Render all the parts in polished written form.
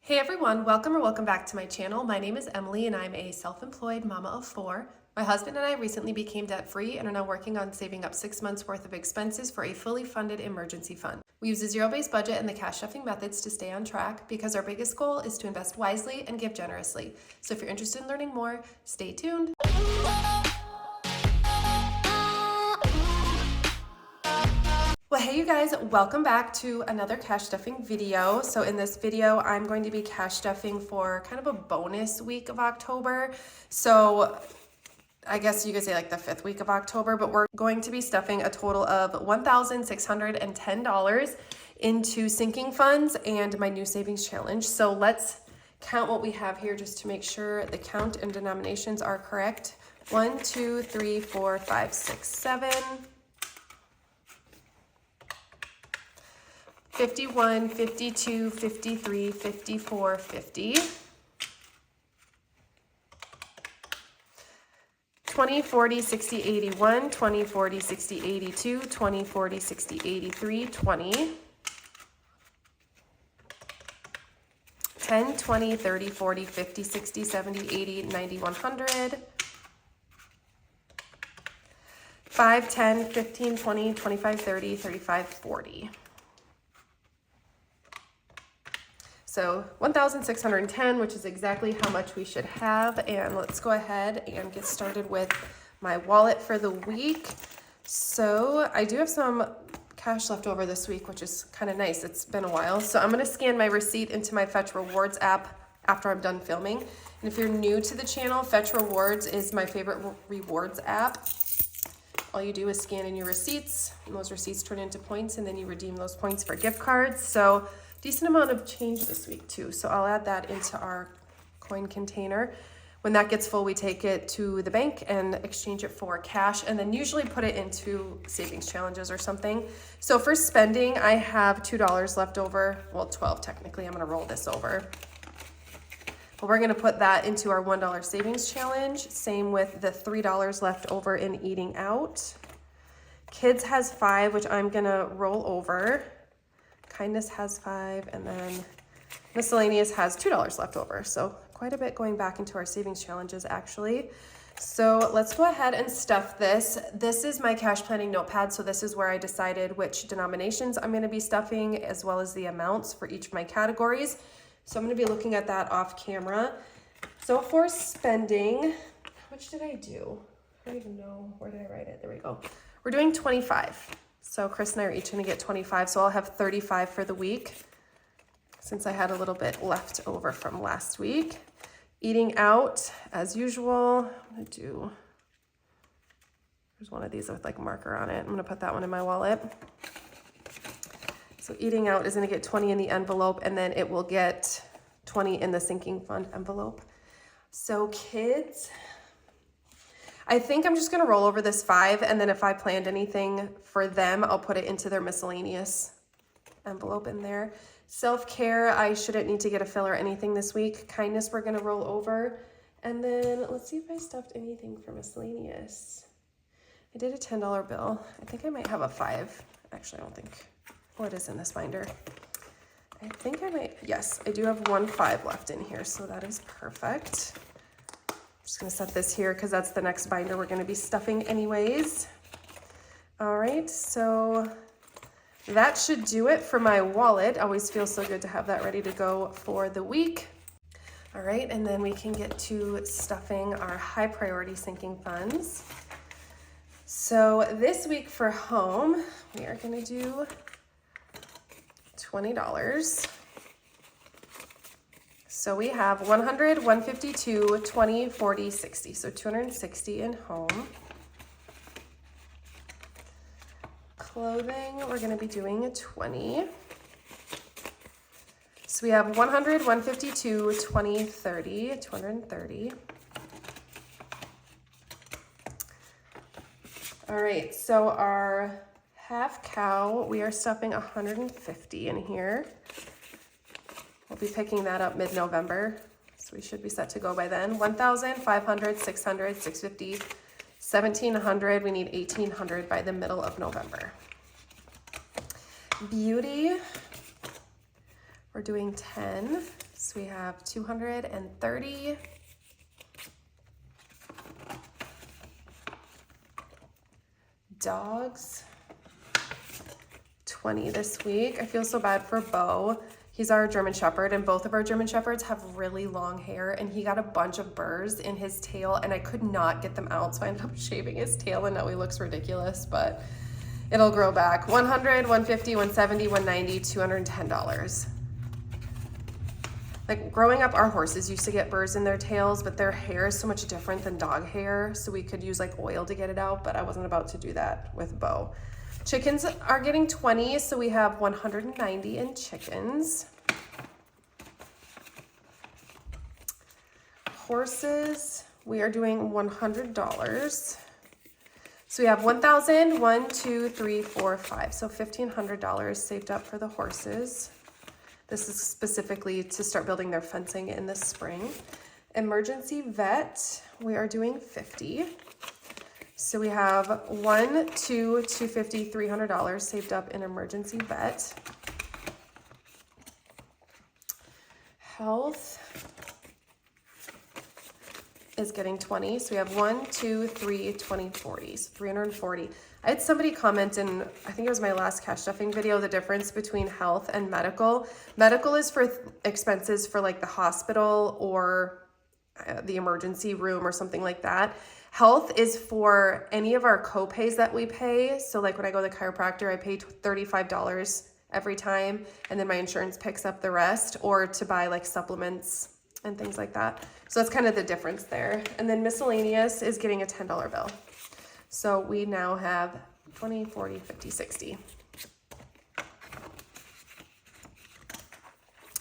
Hey everyone, welcome back to my channel. My name is Emily and I'm a self-employed mama of 4. My husband and I recently became debt-free and are now working on saving up 6 months worth of expenses for a fully funded emergency fund. We use a zero-based budget and the cash stuffing methods to stay on track because our biggest goal is to invest wisely and give generously. So if you're interested in learning more, stay tuned. Well, hey you guys, welcome back to another cash stuffing video. So in this video, I'm going to be cash stuffing for kind of a bonus week of October. So I guess you could say like the 5th week of October, but we're going to be stuffing a total of $1,610 into sinking funds and my new savings challenge. So let's count what we have here just to make sure the count and denominations are correct. 1, 2, 3, 4, 5, 6, 7. 51, 52, 53, 54, 50. 20, 40, 60, 81, 20, 40, 60, 82, 20, 40, 60, 83, 20. 10, 20, 30, 40, 50, 60, 70, 80, 90, 100. 5, 10, 15, 20, 25, 30, 35, 40. So 1,610, which is exactly how much we should have. And let's go ahead and get started with my wallet for the week. So I do have some cash left over this week, which is kind of nice. It's been a while. So I'm going to scan my receipt into my Fetch Rewards app after I'm done filming. And if you're new to the channel, Fetch Rewards is my favorite rewards app. All you do is scan in your receipts, and those receipts turn into points, and then you redeem those points for gift cards. So decent amount of change this week too. So I'll add that into our coin container. When that gets full, we take it to the bank and exchange it for cash, and then usually put it into savings challenges or something. So for spending, I have $2 left over. Well, 12 technically. I'm gonna roll this over. But we're gonna put that into our $1 savings challenge. Same with the $3 left over in eating out. Kids has 5, which I'm gonna roll over. Kindness has 5, and then miscellaneous has $2 left over. So quite a bit going back into our savings challenges actually. So let's go ahead and stuff this. This is my cash planning notepad. So this is where I decided which denominations I'm gonna be stuffing as well as the amounts for each of my categories. So I'm gonna be looking at that off camera. So for spending, how much did I do? I don't even know, where did I write it? There we go. We're doing 25. So Chris and I are each gonna get 25, so I'll have 35 for the week since I had a little bit left over from last week. Eating out, as usual, I'm gonna do, there's one of these with like a marker on it. I'm gonna put that one in my wallet. So eating out is gonna get 20 in the envelope, and then it will get 20 in the sinking fund envelope. So kids, I think I'm just gonna roll over this 5, and then if I planned anything for them, I'll put it into their miscellaneous envelope in there. Self-care, I shouldn't need to get a fill or anything this week. Kindness, we're gonna roll over. And then let's see if I stuffed anything for miscellaneous. I did a $10 bill. I think I might have a 5. Actually, I don't think, oh, it is in this binder. I think I might, yes, I do have 1 5 left in here, so that is perfect. Just gonna set this here because that's the next binder we're gonna be stuffing anyways. All right, so that should do it for my wallet. Always feels so good to have that ready to go for the week. All right, and then we can get to stuffing our high priority sinking funds. So this week for home, we are gonna do $20. So we have 100, 152, 20, 40, 60. So 260 in home. Clothing, we're gonna be doing a 20. So we have 100, 152, 20, 30, 230. All right, so our half cow, we are stuffing 150 in here. We'll be picking that up mid-November, so we should be set to go by then. 1,000, 500, 600, 650, 1,700. We need 1,800 by the middle of November. Beauty, we're doing 10. So we have 230. Dogs, 20 this week. I feel so bad for Bo. He's our German Shepherd, and both of our German Shepherds have really long hair, and he got a bunch of burrs in his tail, and I could not get them out, so I ended up shaving his tail, and now he looks ridiculous, but it'll grow back. 100, 150, 170, 190, $210. Like growing up, our horses used to get burrs in their tails, but their hair is so much different than dog hair, so we could use like oil to get it out, but I wasn't about to do that with Bo. Chickens are getting 20, so we have 190 in chickens. Horses, we are doing $100. So we have 1,000, 1, 2, 3, 4, 5. So $1,500 saved up for the horses. This is specifically to start building their fencing in the spring. Emergency vet, we are doing 50. So we have 1, 2, 250, $300 saved up in emergency vet. Health is getting 20. So we have 1, 2, 3, 20, 40. So 340. I had somebody comment in, I think it was my last cash stuffing video, the difference between health and medical. Medical is for expenses for like the hospital or the emergency room or something like that. Health is for any of our co-pays that we pay. So like when I go to the chiropractor, I pay $35 every time, and then my insurance picks up the rest, or to buy like supplements and things like that. So that's kind of the difference there. And then miscellaneous is getting a $10 bill. So we now have 20, 40, 50, 60.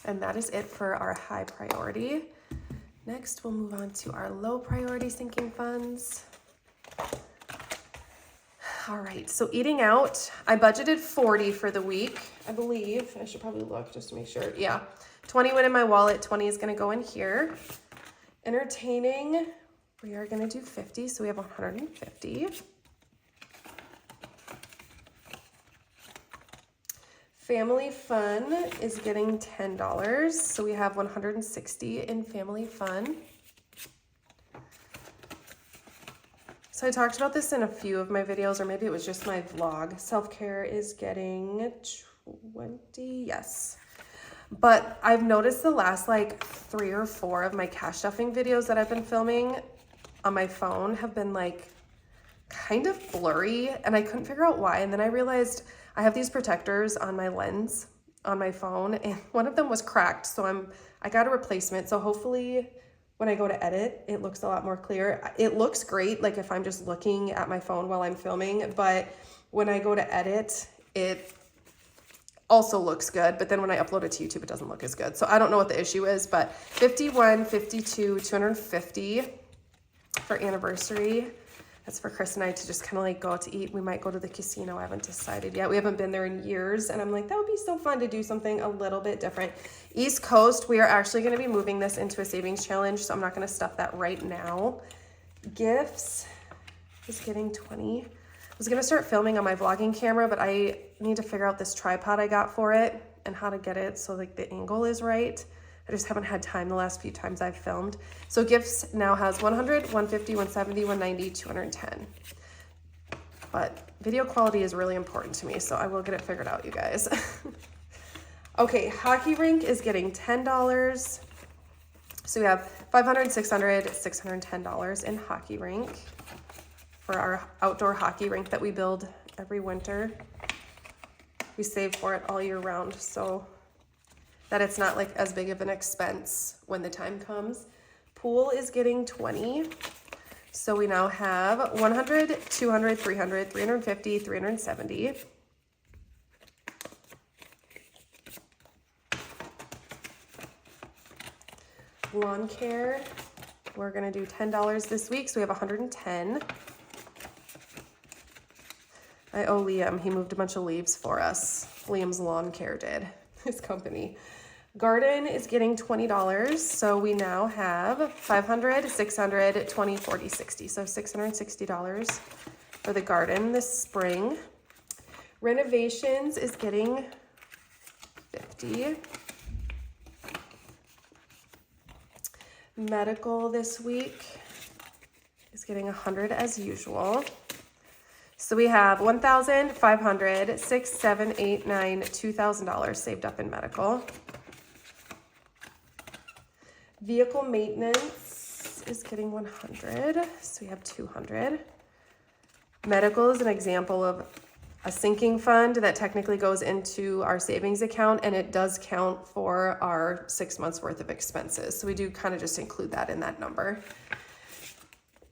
And that is it for our high priority. Next, we'll move on to our low priority sinking funds. All right, so eating out, I budgeted 40 for the week, I believe. I should probably look just to make sure. Yeah, 20 went in my wallet, 20 is gonna go in here. Entertaining, we are gonna do 50, so we have 150. Family fun is getting $10, so we have 160 in family fun. So I talked about this in a few of my videos, or maybe it was just my vlog. Self-care is getting 20, yes. But I've noticed the last like 3 or 4 of my cash stuffing videos that I've been filming on my phone have been like kind of blurry, and I couldn't figure out why. And then I realized I have these protectors on my lens on my phone, and one of them was cracked, so I got a replacement. So hopefully when I go to edit, it looks a lot more clear. It looks great like if I'm just looking at my phone while I'm filming, but when I go to edit, it also looks good, but then when I upload it to YouTube, it doesn't look as good. So I don't know what the issue is, but 51, 52, 250 for anniversary. That's for Chris and I to just kind of like go out to eat. We might go to the casino. I haven't decided yet. We haven't been there in years, and I'm like, that would be so fun to do something a little bit different. East Coast, we are actually going to be moving this into a savings challenge, so I'm not going to stuff that right now. Gifts is getting 20. I was going to start filming on my vlogging camera, but I need to figure out this tripod I got for it and how to get it so like the angle is right. I just haven't had time the last few times I've filmed. So gifts now has 100, 150, 170, 190, 210. But video quality is really important to me, so I will get it figured out, you guys. Okay, hockey rink is getting $10. So we have 500, 600, $610 in hockey rink for our outdoor hockey rink that we build every winter. We save for it all year round, so that it's not like as big of an expense when the time comes. Pool is getting 20. So we now have 100, 200, 300, 350, 370. Lawn care, we're gonna do $10 this week, so we have 110. I owe Liam, he moved a bunch of leaves for us. Liam's lawn care did, his company. Garden is getting $20, so we now have 500, 600, 20, 40, 60. So $660 for the garden this spring. Renovations is getting 50. Medical this week is getting 100 as usual. So we have $1,500, $600, $700, $800, $900, $2,000 saved up in medical. Vehicle maintenance is getting 100, so we have 200. Medical is an example of a sinking fund that technically goes into our savings account, and it does count for our 6 months worth of expenses. So we do kind of just include that in that number.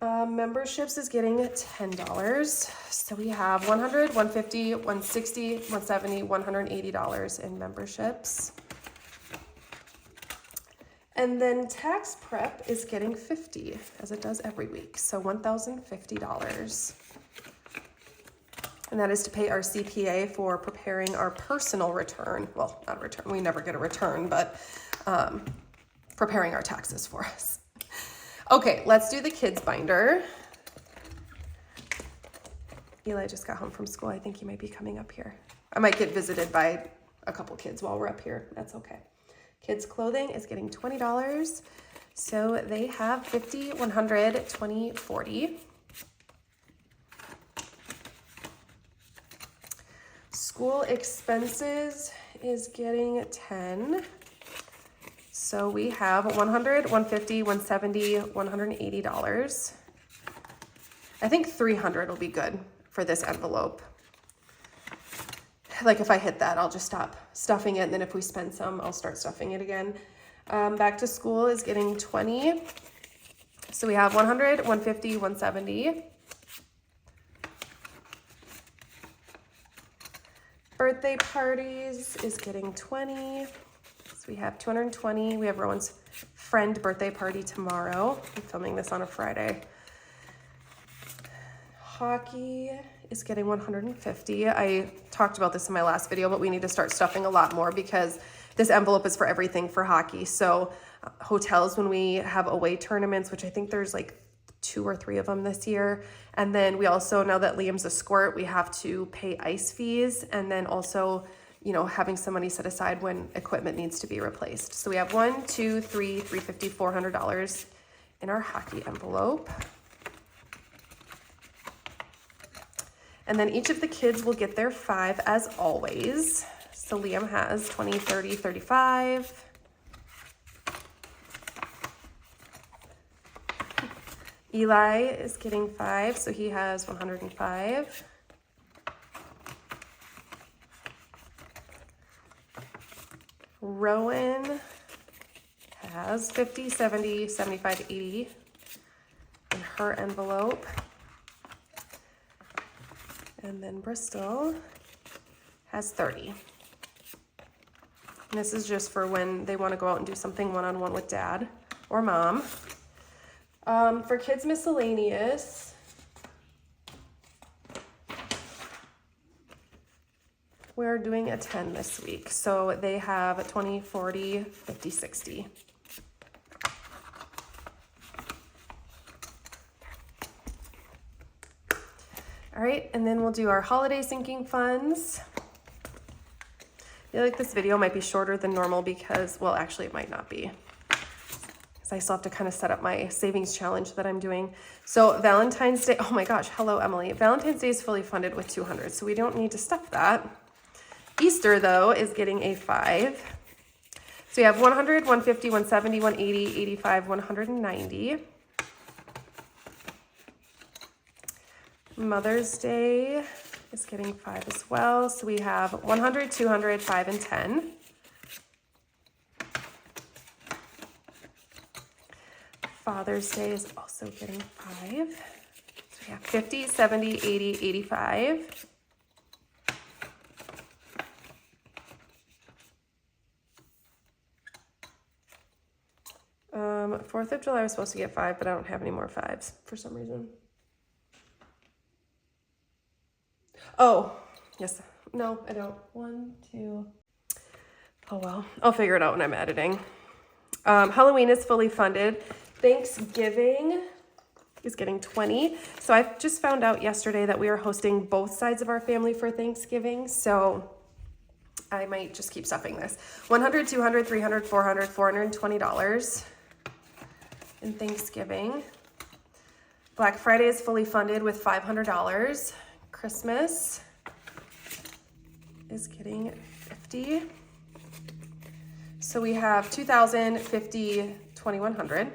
Memberships is getting $10. So we have $100, $150, $160, $170, $180 in memberships. And then tax prep is getting $50, as it does every week. So $1,050. And that is to pay our CPA for preparing our personal return. Well, not a return, we never get a return, but preparing our taxes for us. Okay, let's do the kids binder. Eli just got home from school. I think he might be coming up here. I might get visited by a couple kids while we're up here. That's okay. Kids clothing is getting $20. So they have 50, 100, 20, 40. School expenses is getting 10. So we have $100, $150, $170, $180. I think $300 will be good for this envelope. Like if I hit that, I'll just stop stuffing it. And then if we spend some, I'll start stuffing it again. Back to school is getting 20. So we have 100, 150, 170. Birthday parties is getting 20. So we have 220. We have Rowan's friend birthday party tomorrow. I'm filming this on a Friday. Hockey is getting 150. I talked about this in my last video, but we need to start stuffing a lot more because this envelope is for everything for hockey. So hotels when we have away tournaments, which I think there's like 2 or 3 of them this year. And then we also, now that Liam's a squirt, we have to pay ice fees. And then also, you know, having some money set aside when equipment needs to be replaced. So we have $1, $2, $3, $350, $400 in our hockey envelope. And then each of the kids will get their 5 as always. So Liam has 20, 30, 35. Eli is getting 5, so he has 105. Rowan has 50, 70, 75, 80 in her envelope. And then Bristol has 30. And this is just for when they want to go out and do something one-on-one with dad or mom. For kids miscellaneous, we're doing a 10 this week. So they have 20, 40, 50, 60. All right, and then we'll do our holiday sinking funds. I feel like this video might be shorter than normal because, well, actually it might not be. Because I still have to kind of set up my savings challenge that I'm doing. So Valentine's Day, oh my gosh, hello Emily. Valentine's Day is fully funded with 200, so we don't need to stuff that. Easter though is getting a 5. So we have 100, 150, 170, 180, 85, 190. Mother's Day is getting 5 as well. So we have 100, 200, 5, and 10. Father's Day is also getting 5. So we have 50, 70, 80, 85. Fourth of July I was supposed to get 5, but I don't have any more 5s for some reason. Oh, yes. No, I don't. 1, 2. Oh, well. I'll figure it out when I'm editing. Halloween is fully funded. Thanksgiving is getting 20. So I just found out yesterday that we are hosting both sides of our family for Thanksgiving. So I might just keep stuffing this. 100, 200, 300, 400, $420. in Thanksgiving. Black Friday is fully funded with $500. Christmas is getting $50. So we have $2,000, $50, $2,100.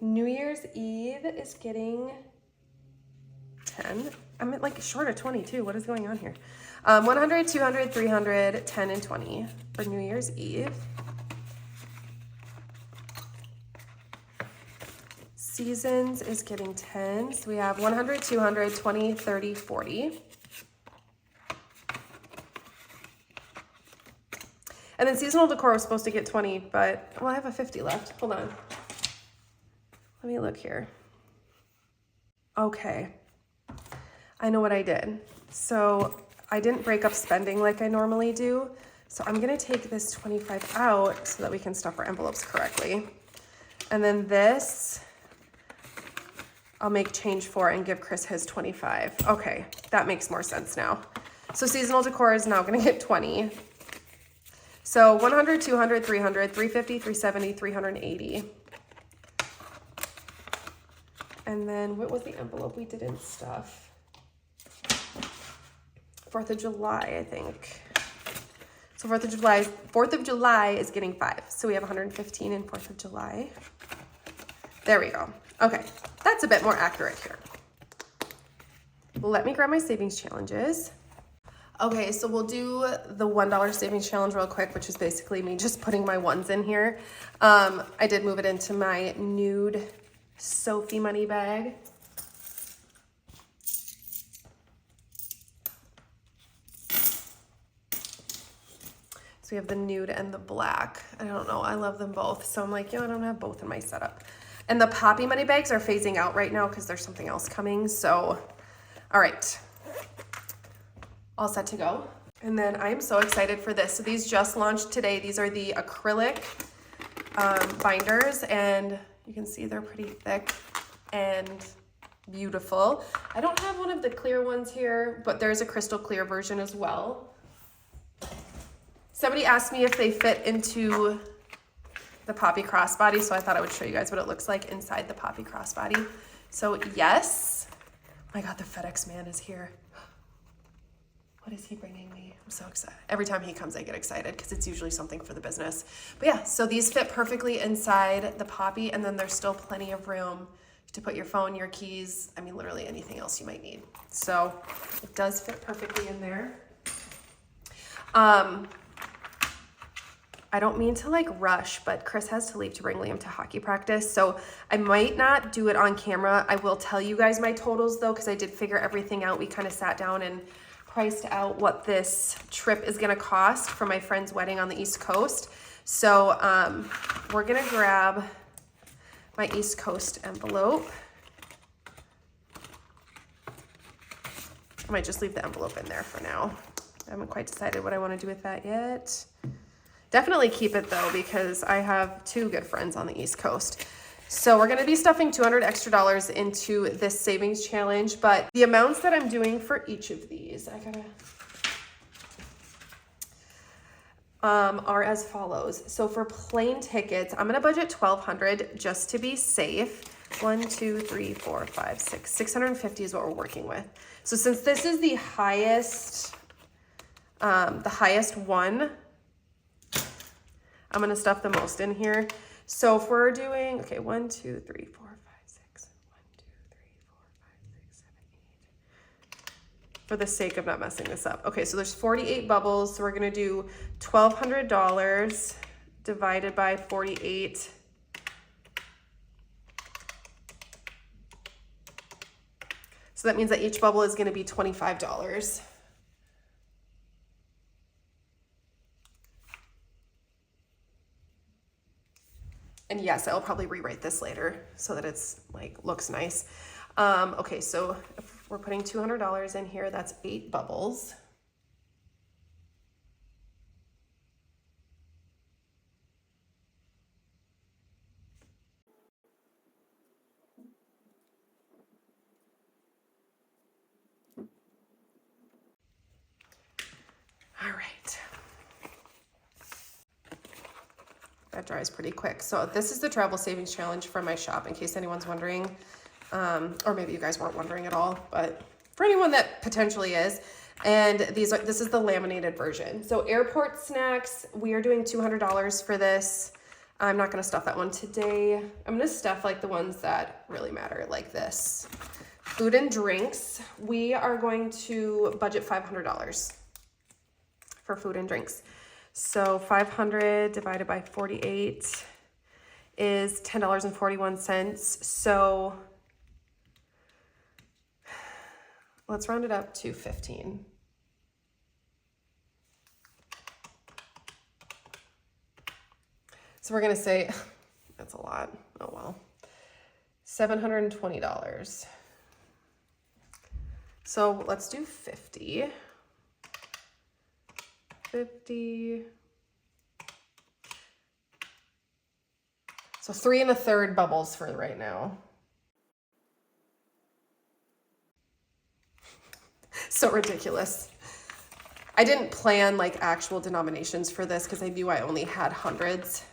New Year's Eve is getting 10. I'm like short of 22. What is going on here? 100, 200, 300, 10, and 20 for New Year's Eve. Seasons is getting 10. So we have 100, 200, 20, 30, 40. And then seasonal decor was supposed to get 20, but well, I have a 50 left. Hold on. Let me look here. Okay. I know what I did. So I didn't break up spending like I normally do. So I'm gonna take this 25 out so that we can stuff our envelopes correctly. And then this, I'll make change for and give Chris his 25. Okay, that makes more sense now. So seasonal decor is now gonna get 20. So 100, 200, 300, 350, 370, 380. And then what was the envelope we didn't stuff? 4th of July, I think. So 4th of July is getting 5. So we have 115 in 4th of July. There we go. Okay, that's a bit more accurate here. Let me grab my savings challenges. Okay, so we'll do the $1 savings challenge real quick, which is basically me just putting my ones in here. I did move it into my nude SOPHIE money bag. So we have the nude and the black. I don't know, I love them both. So I'm like, I don't have both in my setup. And the poppy money bags are phasing out right now because there's something else coming. So, all right, all set to go. And then I'm so excited for this. So these just launched today. These are the acrylic binders, and you can see they're pretty thick and beautiful. I don't have one of the clear ones here, but there's a crystal clear version as well. Somebody asked me if they fit into the poppy crossbody, so I thought I would show you guys what it looks like inside the poppy crossbody. So yes. Oh my God, the FedEx man is here. What is he bringing me? I'm so excited. Every time he comes, I get excited because it's usually something for the business. But yeah, so these fit perfectly inside the poppy, and then there's still plenty of room to put your phone, your keys, I mean, literally anything else you might need. So it does fit perfectly in there. I don't mean to like rush, but Chris has to leave to bring Liam to hockey practice. So I might not do it on camera. I will tell you guys my totals though, because I did figure everything out. We kind of sat down and priced out what this trip is gonna cost for my friend's wedding on the East Coast. So we're gonna grab my East Coast envelope. I might just leave the envelope in there for now. I haven't quite decided what I wanna do with that yet. Definitely keep it though, because I have 2 good friends on the East Coast. So we're gonna be stuffing $200 extra into this savings challenge, but the amounts that I'm doing for each of these, are as follows. So for plane tickets, I'm gonna budget $1,200 just to be safe. 1, 2, 3, 4, 5, 6, 650 is what we're working with. So since this is the highest one, I'm gonna stuff the most in here. So if we're doing, okay, 1, 2, 3, 4, 5, 6, 1, 2, 3, 4, 5, 6, 7, 8. For the sake of not messing this up. Okay, so there's 48 bubbles. So we're gonna do $1,200 divided by 48. So that means that each bubble is gonna be $25. And yes, I'll probably rewrite this later so that it's like looks nice. Okay, so if we're putting $200 in here, that's 8 bubbles. All right. that dries pretty quick. So this is the travel savings challenge from my shop, in case anyone's wondering, or maybe you guys weren't wondering at all, but for anyone that potentially is. And this is the laminated version. So airport snacks, we are doing $200 for this. I'm not gonna stuff that one today. I'm gonna stuff like the ones that really matter, like this. Food and drinks, we are going to budget $500 for food and drinks. So 500 divided by 48 is $10.41. So let's round it up to 15. So we're gonna say, that's a lot, oh well, $720. So let's do 50. 50. So 3 1/3 bubbles for right now. So ridiculous. I didn't plan like actual denominations for this because I knew I only had hundreds.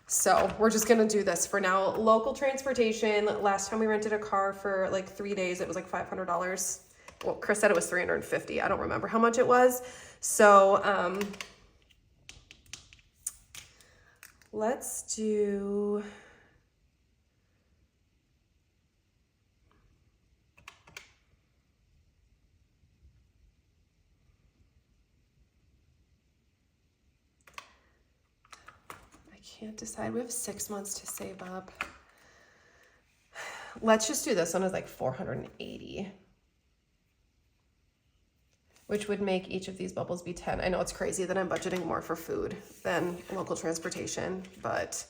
So we're just gonna do this for now. Local transportation, last time we rented a car for like 3 days, it was like $500. Well, Chris said it was 350. I don't remember how much it was. So let's do, I can't decide. We have 6 months to save up. Let's just do this one as like 480. Which would make each of these bubbles be 10. I know it's crazy that I'm budgeting more for food than local transportation, but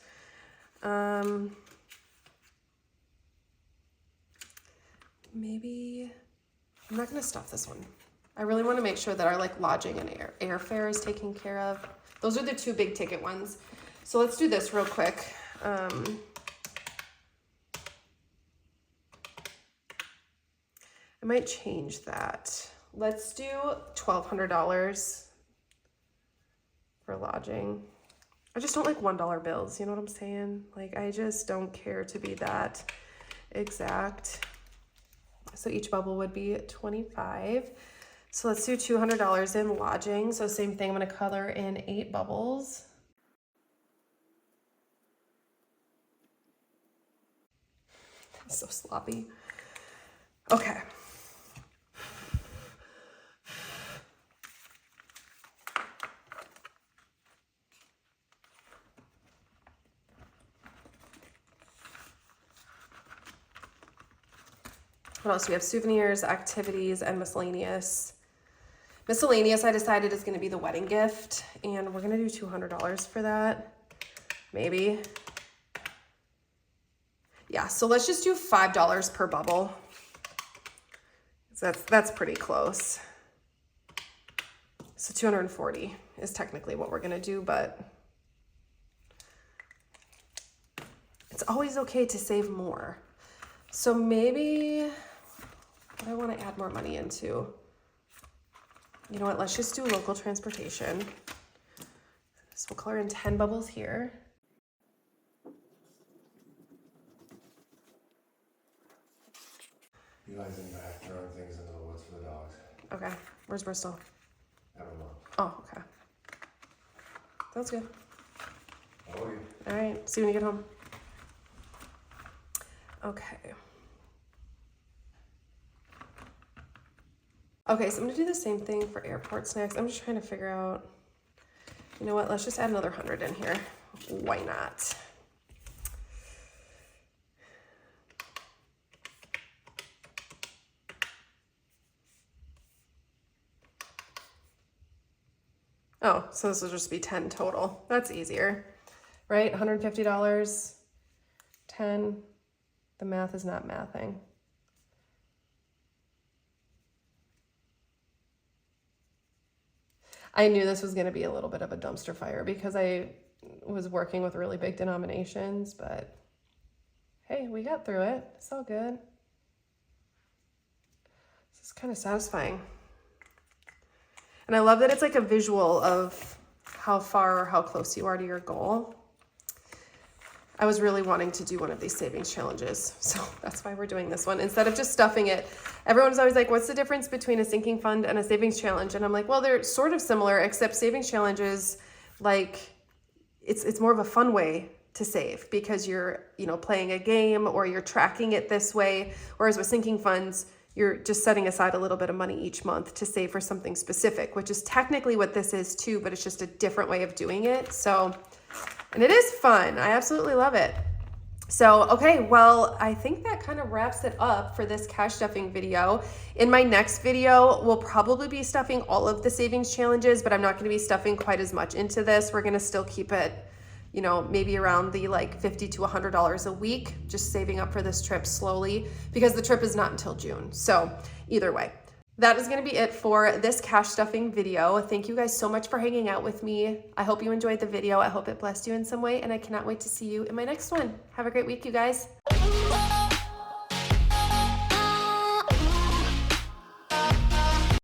maybe I'm not gonna stuff this one. I really want to make sure that our like lodging and airfare is taken care of. Those are the 2 big ticket ones. So let's do this real quick. I might change that. Let's do $1,200 for lodging. I just don't like $1 bills, you know what I'm saying? Like, I just don't care to be that exact. So each bubble would be 25. So let's do $200 in lodging. So same thing, I'm gonna color in 8 bubbles. So sloppy. Okay. What else? We have souvenirs, activities, and miscellaneous. Miscellaneous, I decided, is going to be the wedding gift, and we're going to do $200 for that. Maybe. Yeah, so let's just do $5 per bubble. So that's pretty close. So 240 is technically what we're going to do, but it's always okay to save more. So maybe what I want to add more money into. You know what? Let's just do local transportation. So we'll color in 10 bubbles here. Eli's in back throwing things into the woods for the dogs. Okay. Where's Bristol? I don't know. Oh, okay. Sounds good. Oh, yeah. All right. See you when you get home. Okay. Okay, so I'm gonna do the same thing for airport snacks. I'm just trying to figure out, you know what, let's just add another 100 in here. Why not? Oh, so this will just be 10 total. That's easier, right? $150, 10. The math is not mathing. I knew this was going to be a little bit of a dumpster fire because I was working with really big denominations, but hey, we got through it. It's all good. This is kind of satisfying. And I love that it's like a visual of how far or how close you are to your goal. I was really wanting to do one of these savings challenges. So that's why we're doing this one instead of just stuffing it. Everyone's always like, what's the difference between a sinking fund and a savings challenge? And I'm like, well, they're sort of similar, except savings challenges, like it's more of a fun way to save because you're, playing a game or you're tracking it this way. Whereas with sinking funds, you're just setting aside a little bit of money each month to save for something specific, which is technically what this is too, but it's just a different way of doing it. So, and it is fun. I absolutely love it. So, okay, well, I think that kind of wraps it up for this cash stuffing video. In my next video, we'll probably be stuffing all of the savings challenges, but I'm not going to be stuffing quite as much into this. We're going to still keep it, maybe around the like $50 to $100 a week, just saving up for this trip slowly because the trip is not until June. So either way, that is going to be it for this cash stuffing video. Thank you guys so much for hanging out with me. I hope you enjoyed the video. I hope it blessed you in some way, and I cannot wait to see you in my next one. Have a great week, you guys.